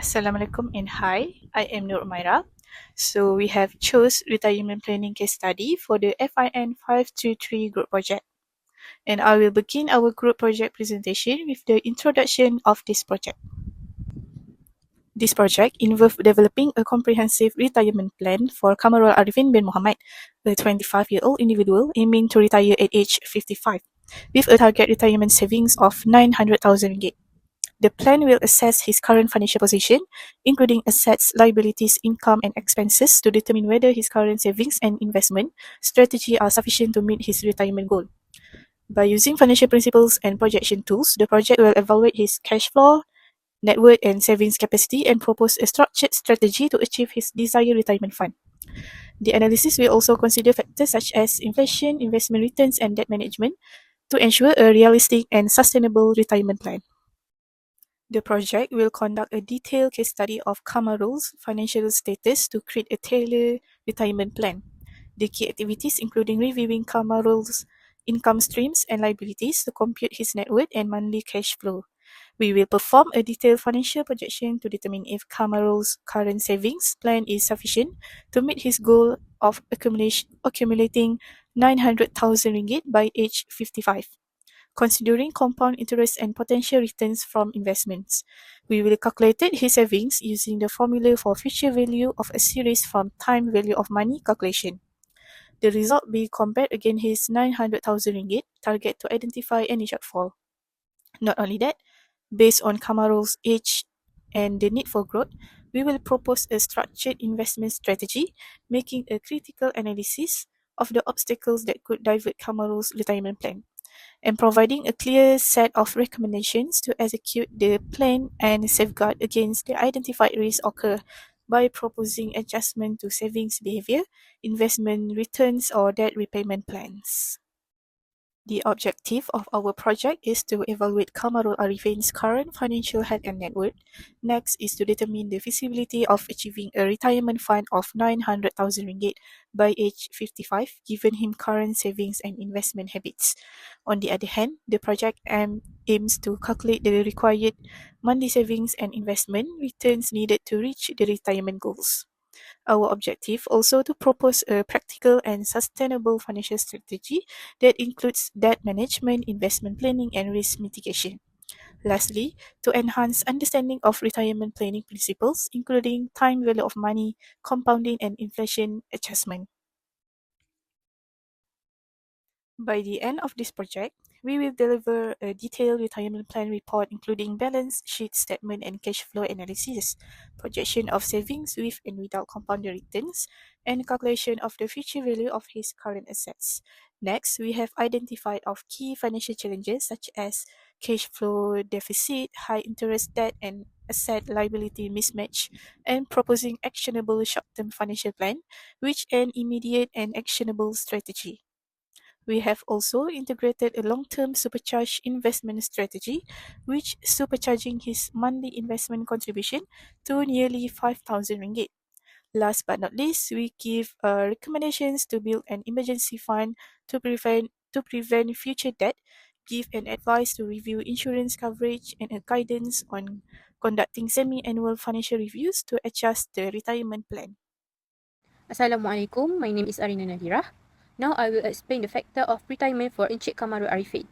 Assalamualaikum and hi, I am Nur Umaira. So we have chose retirement planning case study for the FIN533 group project. And I will begin our group project presentation with the introduction of this project. This project involved developing a comprehensive retirement plan for Kamarul Arifin bin Muhammad, a 25-year-old individual aiming to retire at age 55, with a target retirement savings of 900,000 ringgit. The plan will assess his current financial position, including assets, liabilities, income, and expenses, to determine whether his current savings and investment strategy are sufficient to meet his retirement goal. By using financial principles and projection tools, the project will evaluate his cash flow, net worth, and savings capacity and propose a structured strategy to achieve his desired retirement fund. The analysis will also consider factors such as inflation, investment returns, and debt management to ensure a realistic and sustainable retirement plan. The project will conduct a detailed case study of Kamarul's financial status to create a tailored retirement plan. The key activities including reviewing Kamarul's income streams and liabilities to compute his net worth and monthly cash flow. We will perform a detailed financial projection to determine if Kamarul's current savings plan is sufficient to meet his goal of accumulating 900,000 ringgit by age 55. Considering compound interest and potential returns from investments, we will calculate his savings using the formula for future value of a series from time value of money calculation. The result will be compared against his 900,000 ringgit target to identify any shortfall. Not only that, based on Kamarul's age and the need for growth, we will propose a structured investment strategy, making a critical analysis of the obstacles that could divert Kamarul's retirement plan, and providing a clear set of recommendations to execute the plan and safeguard against the identified risks occur by proposing adjustment to savings behavior, investment returns, or debt repayment plans. The objective of our project is to evaluate Kamarul Arifin's current financial health and net worth. Next is to determine the feasibility of achieving a retirement fund of 900,000 ringgit by age 55, given him current savings and investment habits. On the other hand, the project aims to calculate the required monthly savings and investment returns needed to reach the retirement goals. Our objective also to propose a practical and sustainable financial strategy that includes debt management, investment planning, and risk mitigation. Lastly, to enhance understanding of retirement planning principles, including time value of money, compounding, and inflation adjustment. By the end of this project, we will deliver a detailed retirement plan report including balance sheet statement and cash flow analysis, projection of savings with and without compounded returns, and calculation of the future value of his current assets. Next, we have identified of key financial challenges such as cash flow deficit, high interest debt, and asset liability mismatch, and proposing actionable short-term financial plan, which an immediate and actionable strategy. We have also integrated a long-term supercharged investment strategy, which supercharging his monthly investment contribution to nearly 5,000 ringgit. Last but not least, we give recommendations to build an emergency fund to prevent future debt, give an advice to review insurance coverage, and a guidance on conducting semi-annual financial reviews to adjust the retirement plan. Assalamualaikum, my name is Arina Nadira. Now I will explain the factor of retirement for Encik Kamarul Arifin.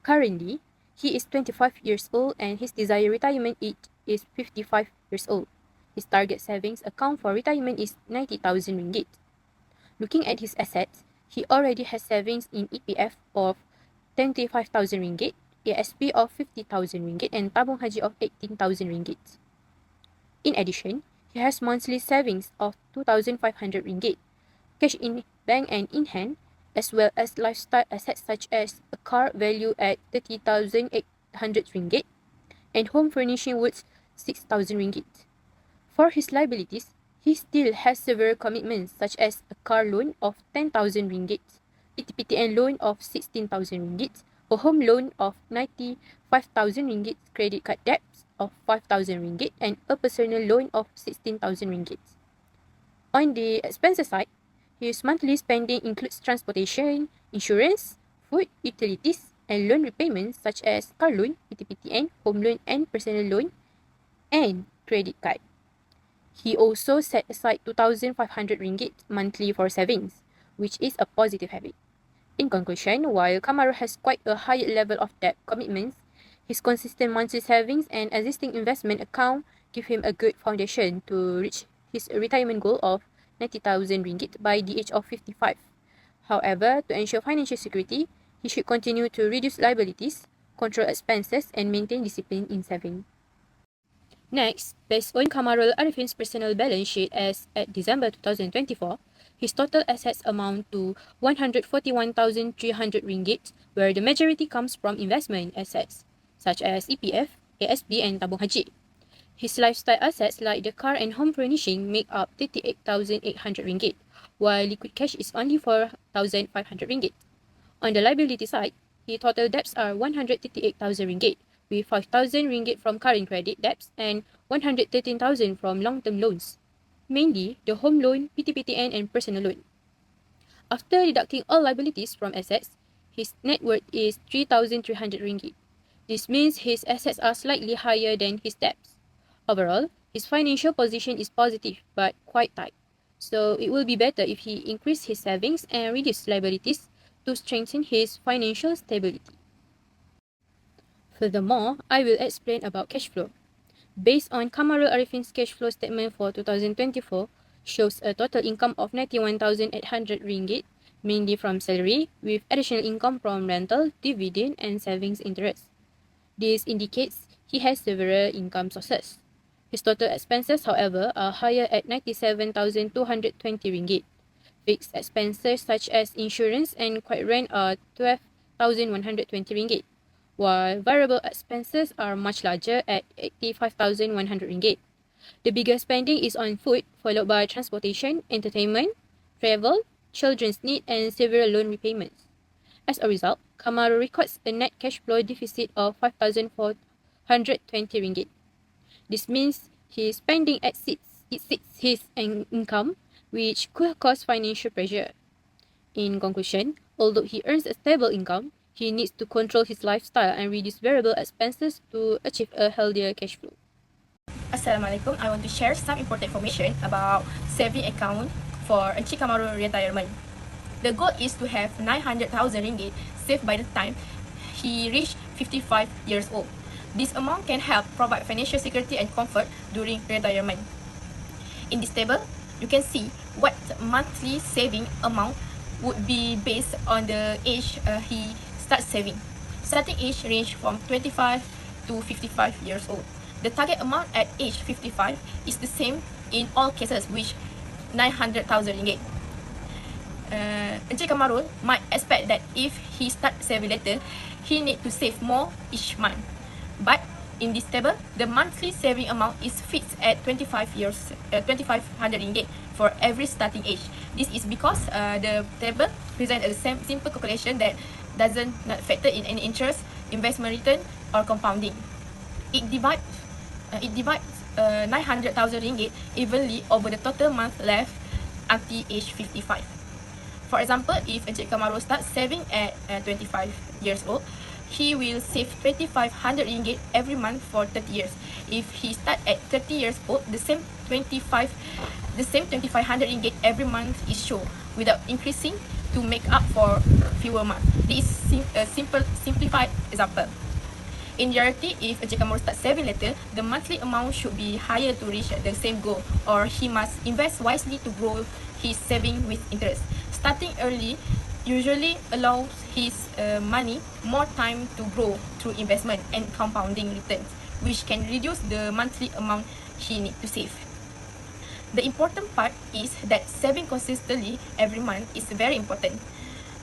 Currently, he is 25 years old and his desired retirement age is 55 years old. His target savings account for retirement is 90,000 ringgit. Looking at his assets, he already has savings in EPF of 25,000 ringgit, ASB of 50,000 ringgit, and tabung haji of 18,000 ringgit. In addition, he has monthly savings of 2,500 ringgit, cash in bank and in hand, as well as lifestyle assets such as a car valued at 30,800 ringgit and home furnishing worth 6,000 ringgit. For his liabilities, he still has several commitments such as a car loan of 10,000 ringgit, PTPTN loan of 16,000 ringgit, a home loan of 95,000 ringgit, credit card debts of 5,000 ringgit, and a personal loan of 16,000 ringgit. On the expenses side, his monthly spending includes transportation, insurance, food, utilities, and loan repayments such as car loan, PTPTN, home loan, and personal loan. And credit card. He also set aside 2,500 ringgit monthly for savings, which is a positive habit. In conclusion, while Kamaru has quite a high level of debt commitments, his consistent monthly savings and existing investment account give him a good foundation to reach his retirement goal of 90,000 ringgit by the age of 55. However, to ensure financial security, he should continue to reduce liabilities, control expenses, and maintain discipline in saving. Next, based on Kamarul Arifin's personal balance sheet as at December 2024, his total assets amount to 141,300 ringgit, where the majority comes from investment assets, such as EPF, ASB, and Tabung Haji. His lifestyle assets like the car and home furnishing make up 38,800 ringgit, while liquid cash is only 4,500 ringgit. On the liability side, his total debts are 138,000 ringgit, with 5,000 ringgit from current credit debts and 113,000 from long-term loans, mainly the home loan, PTPTN, and personal loan. After deducting all liabilities from assets, his net worth is 3,300 ringgit. This means his assets are slightly higher than his debts. Overall, his financial position is positive but quite tight, so it will be better if he increase his savings and reduce liabilities to strengthen his financial stability. Furthermore, I will explain about cash flow. Based on Kamarul Arifin's cash flow statement for 2024, shows a total income of 91,800 ringgit, mainly from salary, with additional income from rental, dividend, and savings interest. This indicates he has several income sources. His total expenses, however, are higher at 97,220 ringgit. Fixed expenses such as insurance and quiet rent are 12,120 ringgit, while variable expenses are much larger at 85,100 ringgit. The biggest spending is on food, followed by transportation, entertainment, travel, children's need, and several loan repayments. As a result, Kamaru records a net cash flow deficit of 5,420 ringgit. This means his spending exceeds his income, which could cause financial pressure. In conclusion, although he earns a stable income, he needs to control his lifestyle and reduce variable expenses to achieve a healthier cash flow. Assalamualaikum. I want to share some important information about saving account for Encik Kamaru retirement. The goal is to have 900,000 ringgit saved by the time he reached 55 years old. This amount can help provide financial security and comfort during retirement. In this table, you can see what monthly saving amount would be based on the age he starts saving. Starting age range from 25 to 55 years old. The target amount at age 55 is the same in all cases, which 900,000 ringgit. Encik Kamarul might expect that if he starts saving later, he need to save more each month. But in this table, the monthly saving amount is fixed at 2,500 ringgit for every starting age. This is because the table presents a simple calculation that doesn't not factor in any interest, investment return, or compounding. It divides 900,000 ringgit evenly over the total month left until age 55. For example, if Encik Kamaru starts saving at 25 years old, he will save 2,500 ringgit every month for 30 years. If he starts at 30 years old, the same 2,500 ringgit every month is shown without increasing to make up for fewer months. This is a simplified example. In reality, if Encik Kamaru starts saving later, the monthly amount should be higher to reach the same goal, or he must invest wisely to grow his saving with interest. Starting early usually allows his money more time to grow through investment and compounding returns, which can reduce the monthly amount he needs to save. The important part is that saving consistently every month is very important.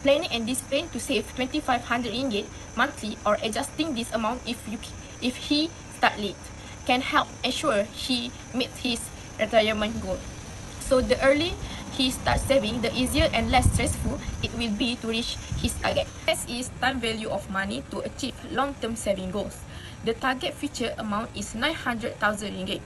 Planning and discipline to save 2,500 ringgit monthly or adjusting this amount if he start late can help ensure he meets his retirement goal. So the early he starts saving, the easier and less stressful it will be to reach his target. Next is time value of money to achieve long-term saving goals. The target future amount is 900,000 ringgit.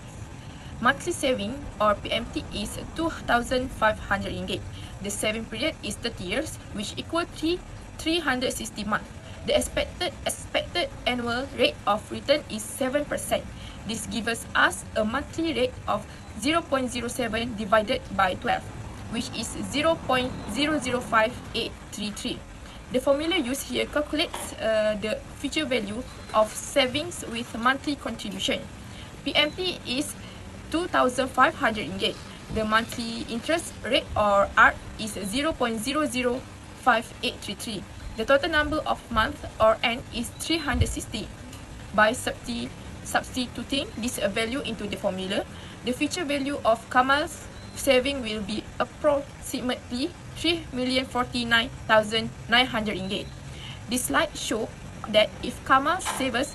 Monthly saving or PMT is 2,500 ringgit. The saving period is 30 years, which equal to 360 months. The expected annual rate of return is 7%. This gives us a monthly rate of 0.07 divided by 12, which is 0.005833. The formula used here calculates the future value of savings with monthly contribution. PMT is 2,500 ringgit. The monthly interest rate or ART is 0.005833. The total number of months or N is 360. By substituting this value into the formula, the future value of Kamal's saving will be approximately 3,049,900 ringgit. This slide shows that if Kamal save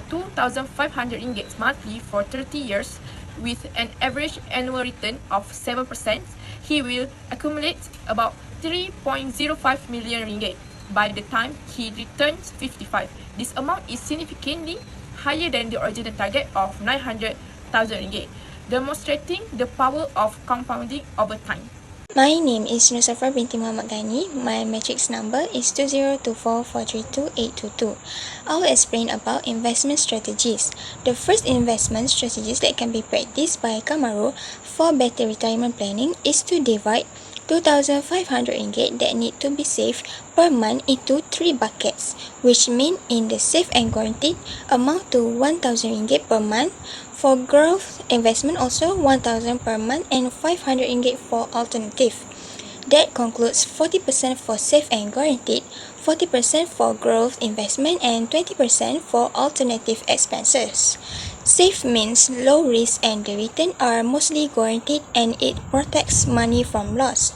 2,500 ringgit monthly for 30 years with an average annual return of 7%, he will accumulate about 3.05 million ringgit by the time he returns 55. This amount is significantly higher than the original target of 900,000 ringgit, demonstrating the power of compounding over time. My name is Nusafar binti Muhammad Ghani. My matrix number is 2024432822. I will explain about investment strategies. The first investment strategies that can be practiced by Kamaru for better retirement planning is to divide 2,500 ringgit that need to be saved per month into 3 buckets, which mean in the safe and guaranteed amount to 1,000 ringgit per month. For growth investment also 1,000 per month and 500 ringgit for alternative. That concludes 40% for safe and guaranteed, 40% for growth investment and 20% for alternative expenses. Safe means low risk and the return are mostly guaranteed and it protects money from loss.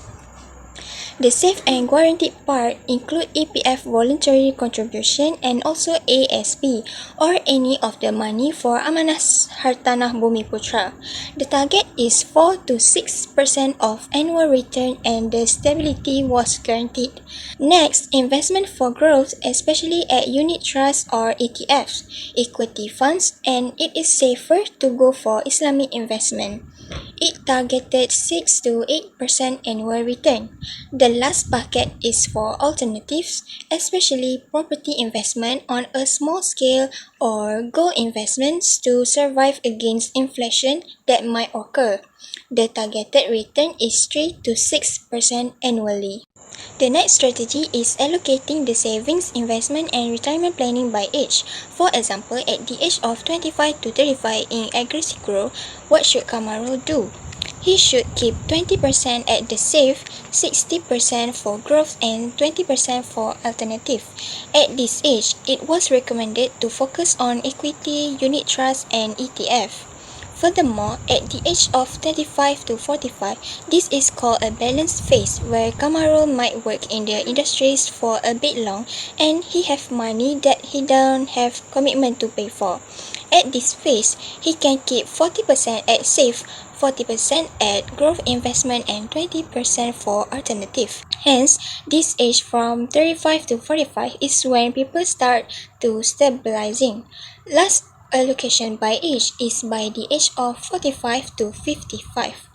The safe and guaranteed part include EPF voluntary contribution and also ASP or any of the money for Amanah Hartanah Bumi Putra. The target is 4 to 6% of annual return and the stability was guaranteed. Next, investment for growth, especially at unit trusts or ETFs, equity funds, and it is safer to go for Islamic investment. It targeted 6 to 8% annual return. The last bucket is for alternatives, especially property investment on a small scale or gold investments to survive against inflation that might occur. The targeted return is 3 to 6% annually. The next strategy is allocating the savings, investment, and retirement planning by age. For example, at the age of 25 to 35 in agri-agro, what should Kamaru do? He should keep 20% at the safe, 60% for growth, and 20% for alternative. At this age, it was recommended to focus on equity, unit trust, and ETF. Furthermore, at the age of 35 to 45, this is called a balanced phase where Kamaru might work in the industries for a bit long and he have money that he don't have commitment to pay for. At this phase, he can keep 40% at safe, 40% at growth investment and 20% for alternative. Hence, this age from 35 to 45 is when people start to stabilizing. Last allocation by age is by the age of 45 to 55.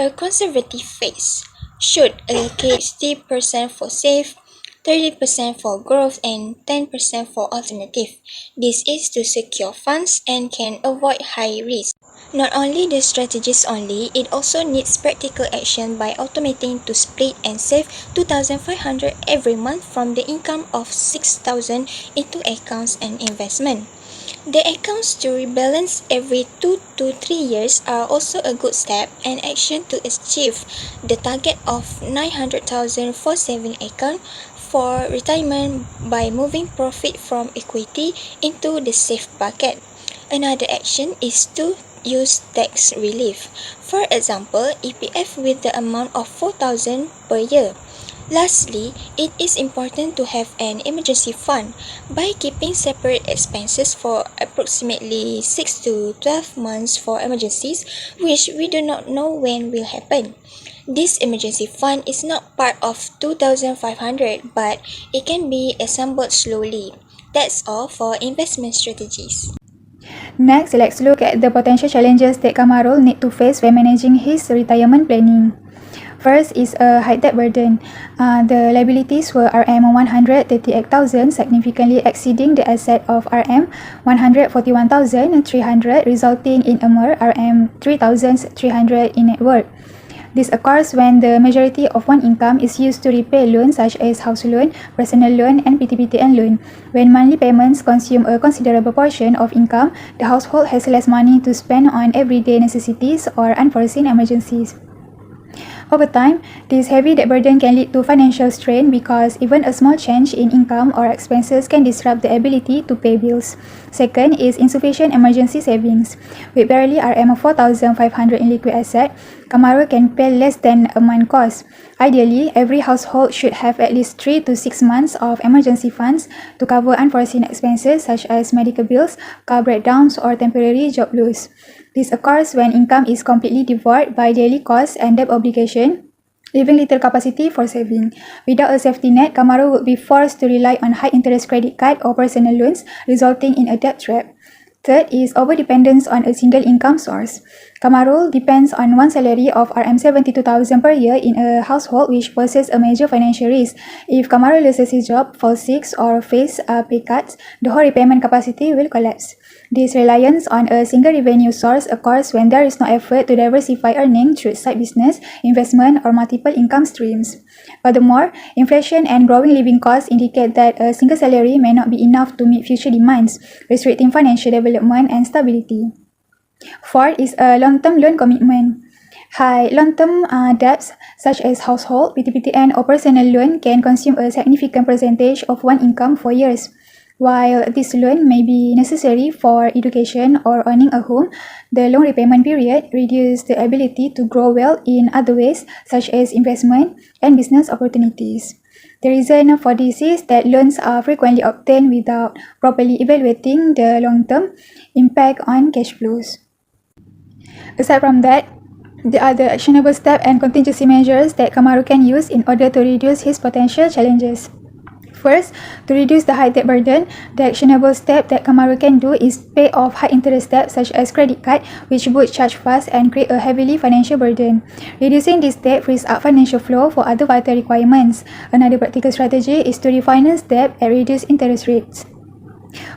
A conservative phase should allocate 60% for safe, 30% for growth, and 10% for alternative. This is to secure funds and can avoid high risk. Not only the strategies only, it also needs practical action by automating to split and save 2,500 every month from the income of 6,000 into accounts and investment. The accounts to rebalance every 2 to 3 years are also a good step and action to achieve the target of 900,000 for saving account for retirement by moving profit from equity into the safe bucket. Another action is to use tax relief. For example, EPF with the amount of 4,000 per year. Lastly, it is important to have an emergency fund by keeping separate expenses for approximately 6 to 12 months for emergencies which we do not know when will happen. This emergency fund is not part of 2,500 but it can be assembled slowly. That's all for investment strategies. Next, let's look at the potential challenges that Kamarul need to face when managing his retirement planning. First is a high debt burden. The liabilities were RM 138,000, significantly exceeding the asset of RM 141,300, resulting in a mere RM 3,300 in net worth. This occurs when the majority of one income is used to repay loans such as house loan, personal loan, and PTPTN loan. When monthly payments consume a considerable portion of income, the household has less money to spend on everyday necessities or unforeseen emergencies. Over time, this heavy debt burden can lead to financial strain because even a small change in income or expenses can disrupt the ability to pay bills. Second is insufficient emergency savings. With barely RM 4,500 in liquid asset, Kamaru can pay less than a month cost. Ideally, every household should have at least 3 to 6 months of emergency funds to cover unforeseen expenses such as medical bills, car breakdowns, or temporary job loss. This occurs when income is completely devoured by daily costs and debt obligation, leaving little capacity for saving. Without a safety net, Kamaru would be forced to rely on high-interest credit card or personal loans, resulting in a debt trap. Third is overdependence on a single income source. Kamarul depends on one salary of RM 72,000 per year in a household which poses a major financial risk. If Kamarul loses his job, falls sick, or faces pay cuts, the whole repayment capacity will collapse. This reliance on a single revenue source occurs when there is no effort to diversify earning through side business, investment, or multiple income streams. Furthermore, inflation and growing living costs indicate that a single salary may not be enough to meet future demands, restricting financial development and stability. Fourth is a long-term loan commitment. High long-term debts such as household, PTPTN, or personal loan can consume a significant percentage of one income for years. While this loan may be necessary for education or owning a home, the long repayment period reduces the ability to grow wealth in other ways, such as investment and business opportunities. The reason for this is that loans are frequently obtained without properly evaluating the long-term impact on cash flows. Aside from that, there are the actionable steps and contingency measures that Kamaru can use in order to reduce his potential challenges. First, to reduce the high debt burden, the actionable step that Kamaru can do is pay off high interest debt such as credit card, which would charge fast and create a heavily financial burden. Reducing this debt frees up financial flow for other vital requirements. Another practical strategy is to refinance debt at reduced interest rates.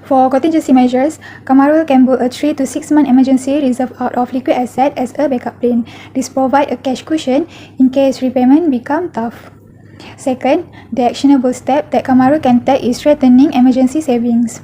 For contingency measures, Kamaru can book a 3 to 6 month emergency reserve out of liquid asset as a backup plan. This provides a cash cushion in case repayment becomes tough. Second, the actionable step that Kamaru can take is strengthening emergency savings.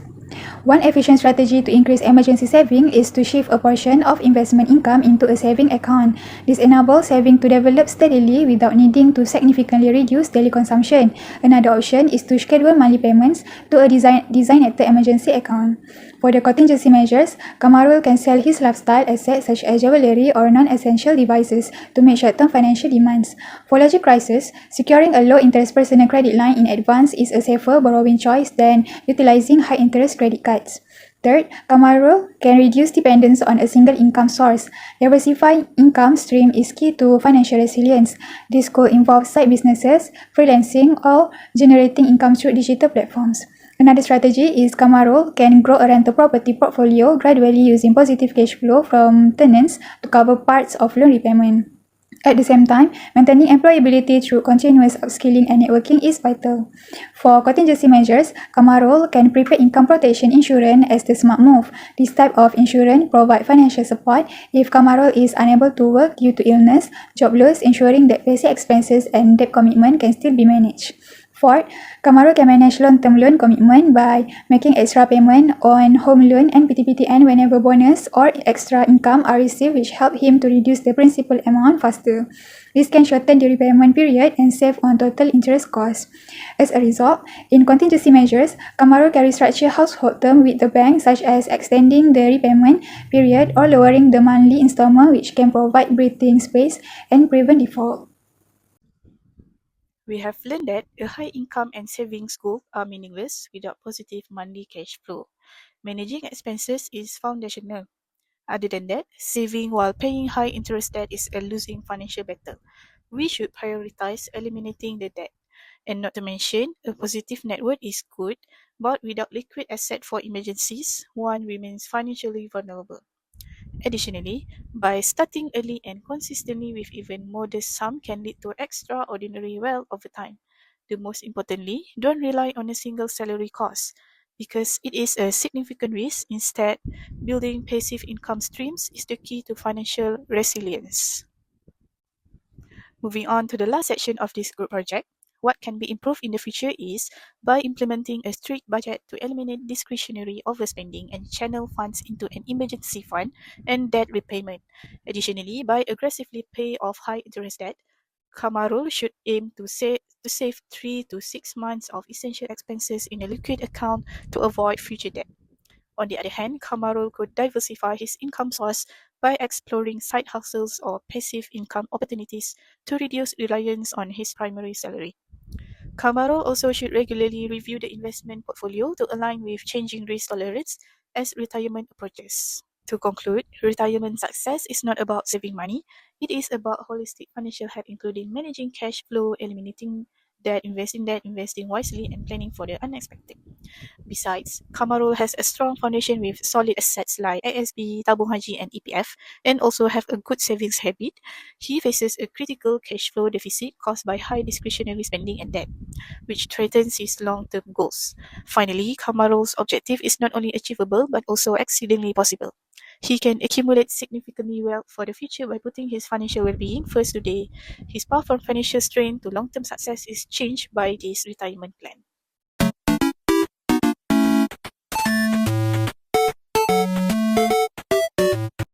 One efficient strategy to increase emergency saving is to shift a portion of investment income into a saving account. This enables saving to develop steadily without needing to significantly reduce daily consumption. Another option is to schedule monthly payments to a designated emergency account. For the contingency measures, Kamarul can sell his lifestyle assets such as jewelry or non-essential devices to meet short-term financial demands. For larger crises, securing a low-interest personal credit line in advance is a safer borrowing choice than utilizing high-interest credit cards. Third, Kamarul can reduce dependence on a single income source. Diversifying income stream is key to financial resilience. This could involve side businesses, freelancing, or generating income through digital platforms. Another strategy is Kamarul can grow a rental property portfolio gradually using positive cash flow from tenants to cover parts of loan repayment. At the same time, maintaining employability through continuous upskilling and networking is vital. For contingency measures, Kamarul can prepare income protection insurance as the smart move. This type of insurance provides financial support if Kamarul is unable to work due to illness, job loss, ensuring that basic expenses and debt commitment can still be managed. Fourth, Kamaru can manage long-term loan commitment by making extra payment on home loan and PTPTN whenever bonus or extra income are received, which help him to reduce the principal amount faster. This can shorten the repayment period and save on total interest costs. As a result, in contingency measures, Kamaru can restructure household term with the bank, such as extending the repayment period or lowering the monthly installment, which can provide breathing space and prevent default. We have learned that a high income and savings goal are meaningless without positive monthly cash flow. Managing expenses is foundational. Other than that, saving while paying high interest debt is a losing financial battle. We should prioritize eliminating the debt. And not to mention, a positive net worth is good, but without liquid asset for emergencies, one remains financially vulnerable. Additionally, by starting early and consistently with even modest sum can lead to extraordinary wealth over time. The most importantly, don't rely on a single salary cost because it is a significant risk. Instead, building passive income streams is the key to financial resilience. Moving on to the last section of this group project, what can be improved in the future is by implementing a strict budget to eliminate discretionary overspending and channel funds into an emergency fund and debt repayment. Additionally, by aggressively pay off high interest debt, Kamarul should aim to save 3 to 6 months of essential expenses in a liquid account to avoid future debt. On the other hand, Kamarul could diversify his income source by exploring side hustles or passive income opportunities to reduce reliance on his primary salary. Kamarul also should regularly review the investment portfolio to align with changing risk tolerance as retirement approaches. To conclude, retirement success is not about saving money, it is about holistic financial health, including managing cash flow, eliminating debt, investing wisely, and planning for the unexpected. Besides, Kamarul has a strong foundation with solid assets like ASB, Tabung Haji, and EPF, and also have a good savings habit. He faces a critical cash flow deficit caused by high discretionary spending and debt, which threatens his long-term goals. Finally, Kamarul's objective is not only achievable but also exceedingly possible. He can accumulate significantly wealth for the future by putting his financial well-being first today. His path from financial strain to long-term success is changed by this retirement plan.